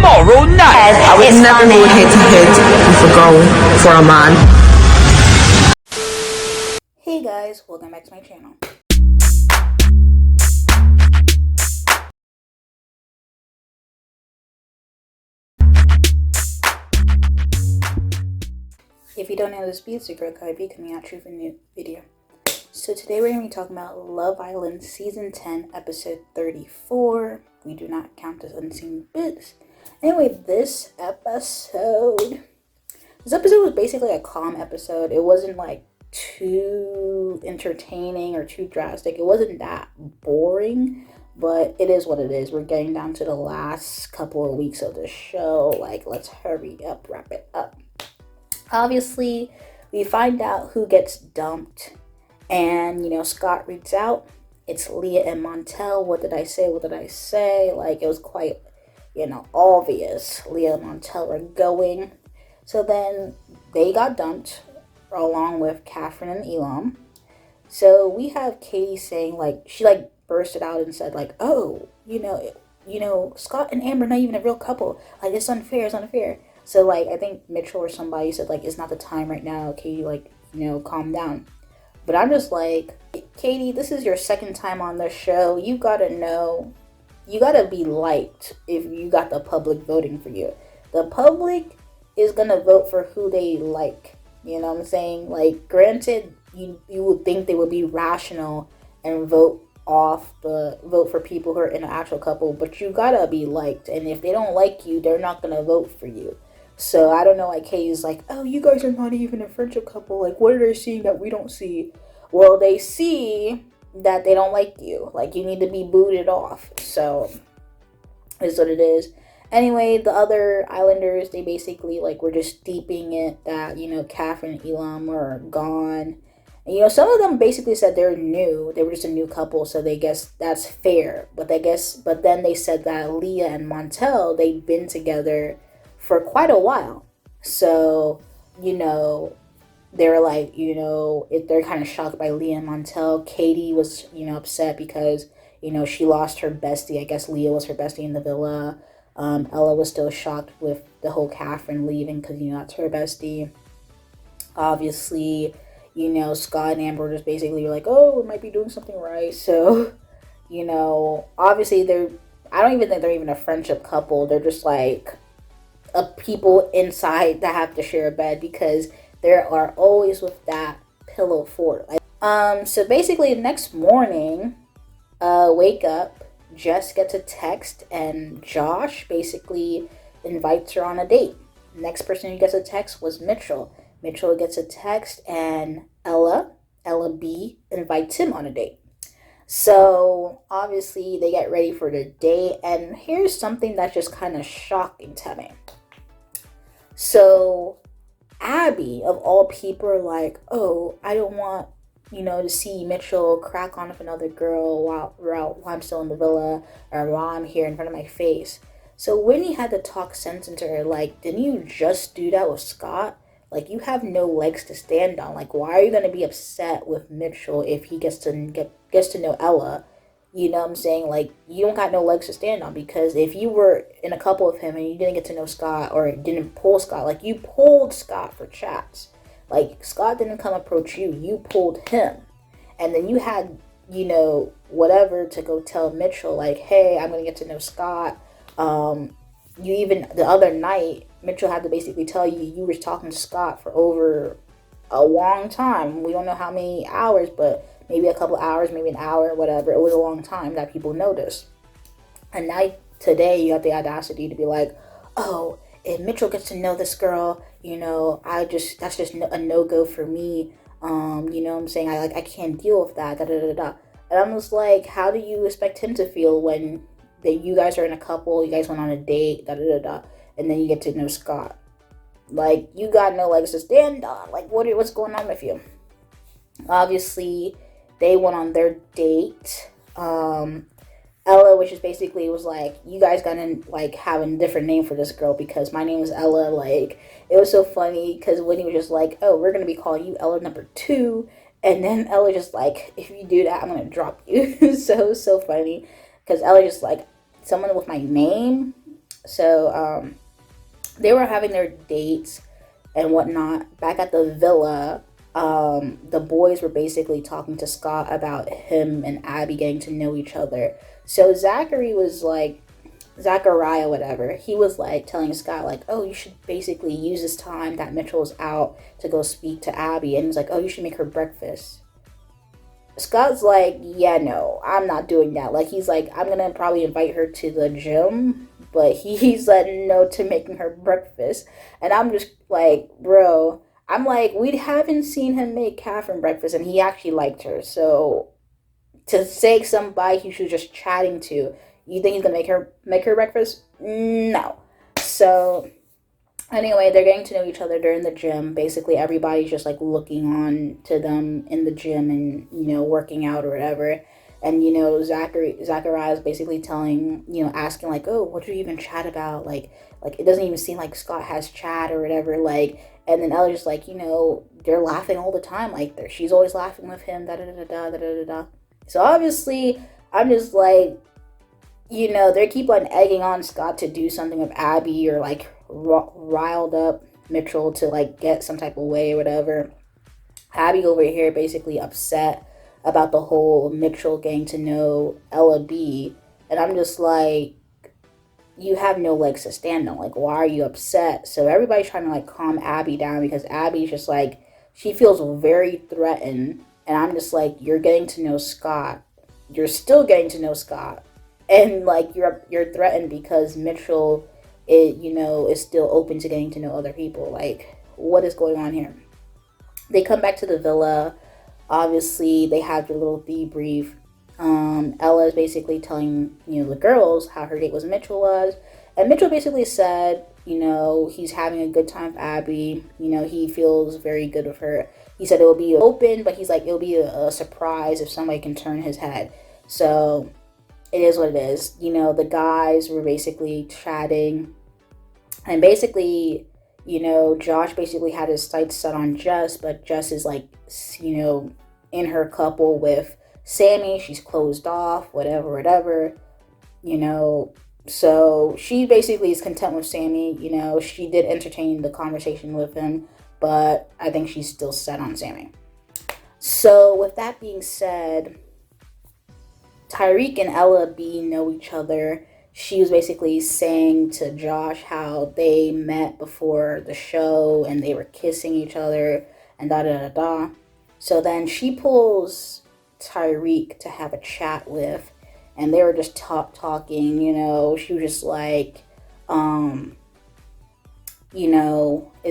tomorrow night. I would never go head to head with a girl for a man. Hey guys, welcome back to my channel. If you don't know this beat, it's your girl KylerB coming at you with a new video. So today we're going to be talking about Love Island Season 10, Episode 34. We do not count as unseen bits. Anyway, this episode was basically a calm episode. It wasn't like too entertaining or too drastic. It wasn't that boring, but it is what it is. We're getting down to the last couple of weeks of the show. Like, let's hurry up, wrap it up. Obviously, we find out who gets dumped, and Scott reads out. It's Leah and Montel. What did I say? Like, it was quite obvious Leah and Montel were going. So then they got dumped along with Catherine and Elam. So we have Katie saying, like, she bursted out and said, like, oh, Scott and Amber are not even a real couple. Like, it's unfair. So, like, I think Mitchell or somebody said, like, it's not the time right now. Katie, calm down. But I'm just like, Katie, this is your second time on the show. You gotta know, you gotta be liked if you got the public voting for you. The public is gonna vote for who they like. You know what I'm saying? Like, granted, you would think they would be rational and vote for people who are in an actual couple, but you gotta be liked. And if they don't like you, they're not gonna vote for you. So I don't know, like, Katie's like, oh, you guys are not even a friendship couple. Like, what are they seeing that we don't see? Well, they see that they don't like you. Like, you need to be booted off. So, is what it is. Anyway, the other Islanders, they basically, were just steeping it that, Catherine and Elam were gone. And, some of them basically said they're new. They were just a new couple, so they guess that's fair. But then they said that Leah and Montel, they'd been together for quite a while. So, they're like, they're kind of shocked by Leah and Montel. Katie was, upset because, she lost her bestie. I guess Leah was her bestie in the villa. Ella was still shocked with the whole Catherine leaving because, that's her bestie. Obviously, Scott and Amber just basically like, oh, we might be doing something right. So, obviously I don't even think they're even a friendship couple. They're just like people inside that have to share a bed because there are always with that pillow fort. So basically the next morning, wake up, Jess gets a text and Josh basically invites her on a date. Next person who gets a text was Mitchell. Mitchell gets a text and Ella B invites him on a date. So obviously they get ready for the date, and here's something that's just kind of shocking to me. So Abby, of all people, are like, oh, I don't want, to see Mitchell crack on with another girl while I'm still in the villa or while I'm here in front of my face. So Whitney had to talk sense into her, like, didn't you just do that with Scott? Like, you have no legs to stand on. Like, why are you going to be upset with Mitchell if he gets to know Ella? You know what I'm saying? Like, you don't got no legs to stand on, because if you were in a couple with him and you didn't get to know Scott or didn't pull Scott, like, you pulled Scott for chats. Like, Scott didn't come approach you. You pulled him. And then you had, whatever to go tell Mitchell, like, hey, I'm going to get to know Scott. You even, the other night, Mitchell had to basically tell you were talking to Scott for over a long time. We don't know how many hours, but maybe a couple hours, maybe an hour, whatever. It was a long time that people noticed. And now, today, you have the audacity to be like, oh, if Mitchell gets to know this girl, that's just a no-go for me. You know what I'm saying? I can't deal with that, da-da-da-da. And I'm just like, how do you expect him to feel when you guys are in a couple, you guys went on a date, da-da-da-da, and then you get to know Scott? Like, you got no legs to stand on. Like, what's going on with you? Obviously, they went on their date. Ella, which is basically was like, you guys gotta have a different name for this girl because my name is Ella. Like, it was so funny because Whitney was just like, oh, we're gonna be calling you Ella number 2, and then Ella just like, if you do that, I'm gonna drop you. So funny because Ella just like, someone with my name, So they were having their dates and whatnot back at the villa. The boys were basically talking to Scott about him and Abby getting to know each other. So Zachariah, whatever, he was like telling Scott, like, oh, you should basically use this time that Mitchell's out to go speak to Abby. And he's like, oh, you should make her breakfast. Scott's like, yeah, no, I'm not doing that. Like, he's like, I'm gonna probably invite her to the gym, but he said no to making her breakfast. And I'm just like, bro, I'm like, we haven't seen him make Catherine breakfast, and he actually liked her. So to say somebody he was just chatting to, you think he's gonna make her breakfast? No. So anyway, they're getting to know each other during the gym. Basically, everybody's just like looking on to them in the gym and, working out or whatever. And, Zachariah is basically asking like, oh, what do you even chat about? Like it doesn't even seem like Scott has chat or whatever. Like, and then Ella's just like, they're laughing all the time. Like, she's always laughing with him, da da da da da da da. So obviously, I'm just like, they keep on egging on Scott to do something with Abby, or like riled up Mitchell to like get some type of way or whatever. Abby over here basically upset about the whole Mitchell getting to know Ella B. And I'm just like, you have no legs to stand on. Like, why are you upset? So everybody's trying to like calm Abby down, because Abby's just like, she feels very threatened. And I'm just like, you're getting to know Scott. You're still getting to know Scott. And like, you're threatened because Mitchell is still open to getting to know other people. Like, what is going on here? They come back to the villa. Obviously, they have their little debrief. Ella is basically telling, the girls how her date with Mitchell was. And Mitchell basically said, he's having a good time with Abby. He feels very good with her. He said it will be open, but he's like, it'll be a surprise if somebody can turn his head. So it is what it is. The guys were basically chatting. And basically, Josh basically had his sights set on Jess, but Jess is like, in her couple with Sammy. She's closed off, whatever. So she basically is content with Sammy. She did entertain the conversation with him, but I think she's still set on Sammy. So with that being said, Tyreek and Ella B know each other. She was basically saying to Josh how they met before the show and they were kissing each other and da da da da. So then she pulls Tyreek to have a chat with, and they were just talking. She was just like, it's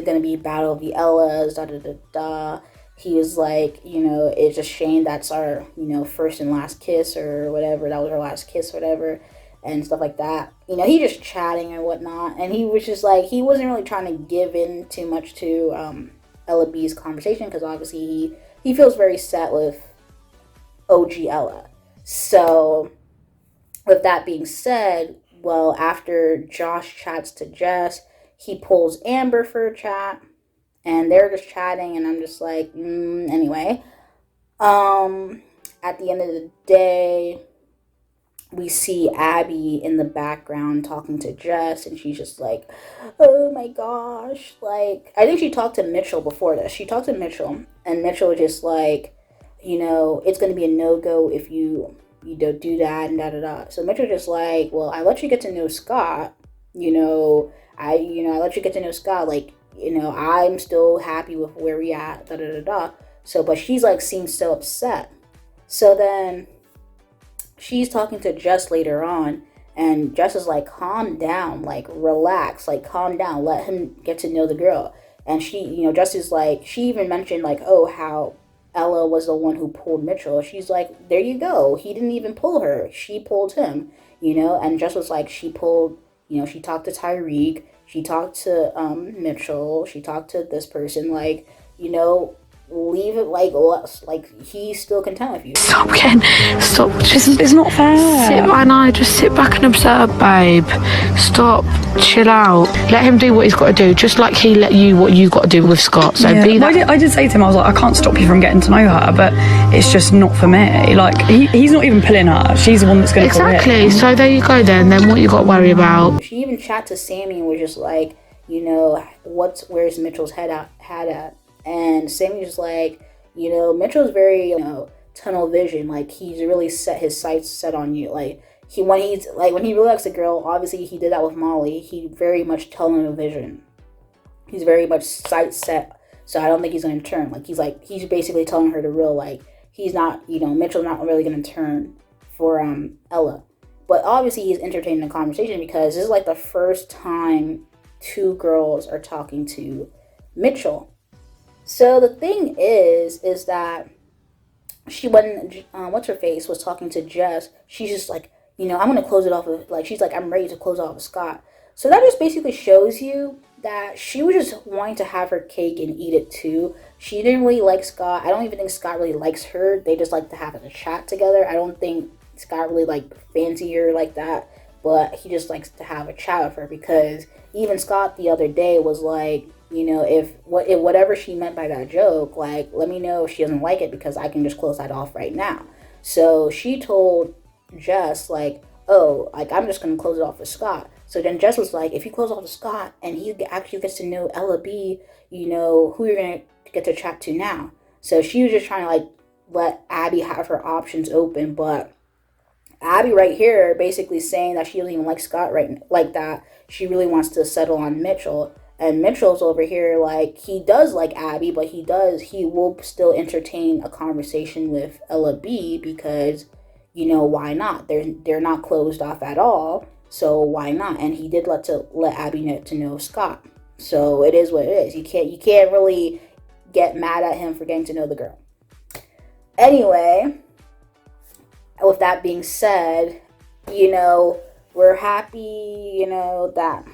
gonna be Battle of the Ellas, da da da da. He was like, it's a shame that's our, first and last kiss or whatever. That was our last kiss or whatever, and stuff like that. He just chatting and whatnot. And he was just like, he wasn't really trying to give in too much to Ella B's conversation, because obviously he feels very set with OG Ella. So with that being said, well, after Josh chats to Jess, he pulls Amber for a chat. And they're just chatting, and I'm just like, anyway. At the end of the day, we see Abby in the background talking to Jess, and she's just like, oh my gosh. Like, I think she talked to Mitchell before this. She talked to Mitchell, and Mitchell was just like, it's going to be a no-go if you don't do that, and da-da-da. So Mitchell just like, well, I let you get to know Scott. I let you get to know Scott, like, I'm still happy with where we at, da da da da. So, but she's like, seems so upset. So then she's talking to Jess later on, and Jess is like, calm down, like, relax, like, calm down, let him get to know the girl. And she, Jess is like, she even mentioned like, oh, how Ella was the one who pulled Mitchell. She's like, there you go. He didn't even pull her. She pulled him, and Jess was like, she pulled, she talked to Tyreek. She talked to Mitchell. She talked to this person. Like, leave it like he's still content with you. Stop. It's not fair. I know, just sit back and observe, babe. Stop, chill out. Let him do what he's got to do, just like he let you what you got to do with Scott. So be that. I did say to him, I was like, I can't stop you from getting to know her, but it's just not for me. Like, he's not even pulling her. She's the one that's going to Exactly. So there you go then what you got to worry about. She even chat to Sammy and was just like, you know, where's Mitchell's head at? And Sammy's just like, you know, Mitchell's very, you know, tunnel vision. Like, he's really set his sights set on you. Like, when he really likes a girl, obviously he did that with Molly. He very much tunnel vision. He's very much sight set. So I don't think he's going to turn. He's basically telling her the real, like, he's not, you know, Mitchell's not really going to turn for Ella. But obviously he's entertaining the conversation because this is like the first time two girls are talking to Mitchell. So the thing is that when what's her face was talking to Jess, she's just like, you know, I'm gonna close it off of, like, she's like, I'm ready to close off of Scott. So that just basically shows you that she was just wanting to have her cake and eat it too. She didn't really like Scott. I don't even think Scott really likes her. They just like to have a chat together. I don't think Scott really like fancy her like that, but he just likes to have a chat with her because even Scott the other day was like, you know, if whatever she meant by that joke, like, let me know if she doesn't like it because I can just close that off right now. So she told Jess, like, oh, like, I'm just going to close it off with Scott. So then Jess was like, if you close off with Scott and he actually gets to know Ella B, you know, who you're going to get to chat to now. So she was just trying to, like, let Abby have her options open, but Abby right here basically saying that she doesn't even like Scott right like that. She really wants to settle on Mitchell. And Mitchell's over here, like, he does like Abby, but he will still entertain a conversation with Ella B because, you know, why not? They're not closed off at all, so why not? And he did let Abby to know Scott. So it is what it is. You can't really get mad at him for getting to know the girl. Anyway, with that being said, you know, we're happy, you know, that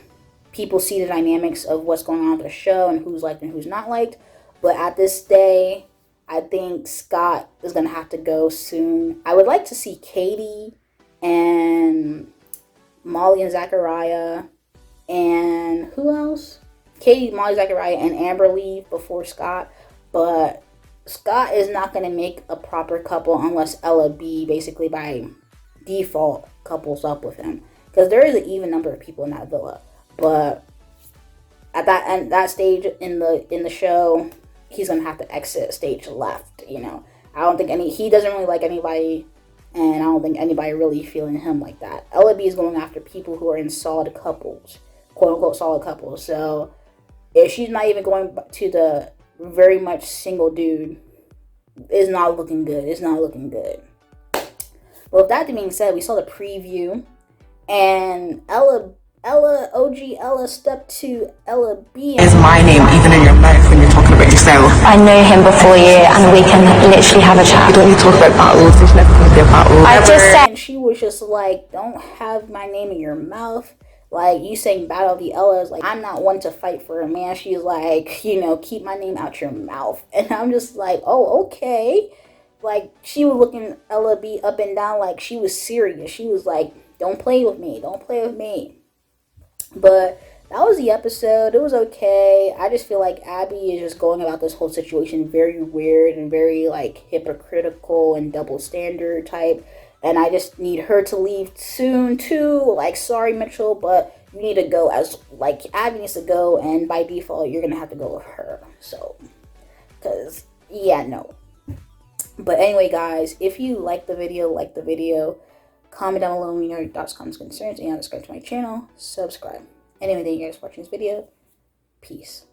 people see the dynamics of what's going on with the show and who's liked and who's not liked. But at this day, I think Scott is going to have to go soon. I would like to see Katie and Molly and Zachariah and who else? Katie, Molly, Zachariah, and Amber leave before Scott. But Scott is not going to make a proper couple unless Ella B basically by default couples up with him. Because there is an even number of people in that villa. But at that stage in the show, he's gonna have to exit stage left. You know, I don't think he doesn't really like anybody, and I don't think anybody really feeling him like that. Ella B is going after people who are in solid couples, quote unquote solid couples. So if she's not even going to the very much single dude, it's not looking good. It's not looking good. Well, with that being said, we saw the preview, and OG Ella stepped to Ella B. Is my name even in your mouth when you're talking about yourself? I knew him before you, and we can literally have a chat. You don't need to talk about battles. There's never going to be a battle. I just said. And she was just like, don't have my name in your mouth. Like, you saying Battle of the Ellas, like, I'm not one to fight for a man. She's like, you know, keep my name out your mouth. And I'm just like, oh, okay. Like, she was looking Ella B up and down like she was serious. She was like, don't play with me. Don't play with me. But that was the episode. It was okay. I just feel like Abby is just going about this whole situation very weird and very, like, hypocritical and double standard type. And I just need her to leave soon, too. Like, sorry, Mitchell, but you need to go Abby needs to go, and by default, you're going to have to go with her. So, because, yeah, no. But anyway, guys, if you like the video, comment down below, your thoughts, comments, concerns, and subscribe to my channel. Subscribe. Anyway, thank you guys for watching this video. Peace.